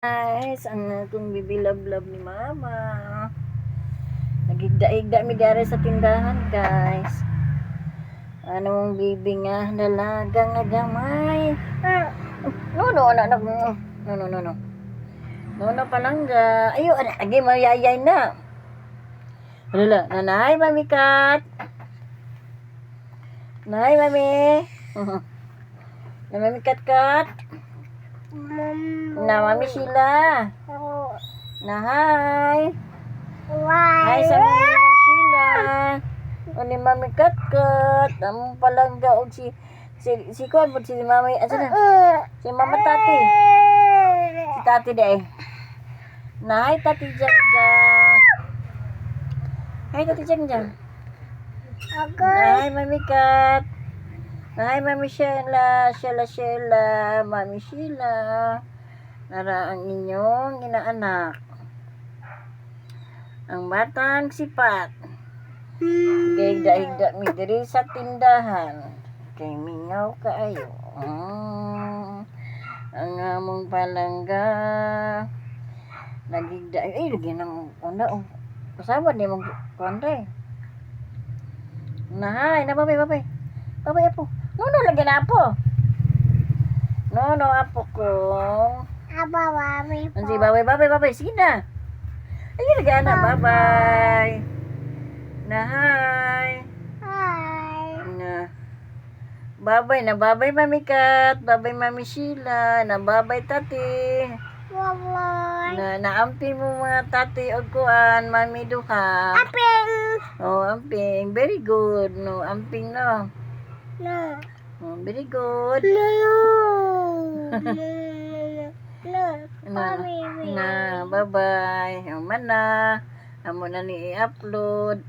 Guys, ang akong bibilablab ni mama. Nagigda-igda mi dere sa tindahan, guys. Anong bibi nga dalaga nga gamay. No, anak. No. No, palangga. Ayo, agi mayayay na. Lala, nanay, mami kat. Nanay, mami. Na mami kat. Na mami sila. Na hi. Hi sa mga sila. O ni mami kat. Ang palangga o si Kwan po si mami. Asa na? Si mama tati. Si tati de. Na hi tati Jang. Hi tati Jang. Na hi mami kat. Na hi mami Sheila. Mami Sheila. Nara ang inyong inaanak. Ang batang sipat. Gayda-igda mi diri sa tindahan. Kay mingaw kaayo. Ang among palangga. Nagigda. Ay, lagi ng onda. Kasama ni mong konde. Nahay, babay. Babay apo. No, lagi na apo. No, apo ko. Babay po. Ansi, babay. Sige na. Ay, lagi na. Bye. Na, hi. Hi. Na. Babay mami kat. Babay mami Sheila. Na babay tati. Babay. Naampi mo mga tati o kuan, mami duha. Aping. Oh, amping. Very good. No, amping no. No. Oh, very good. No. Na, bye-bye. Mana. Amo na ni i-upload.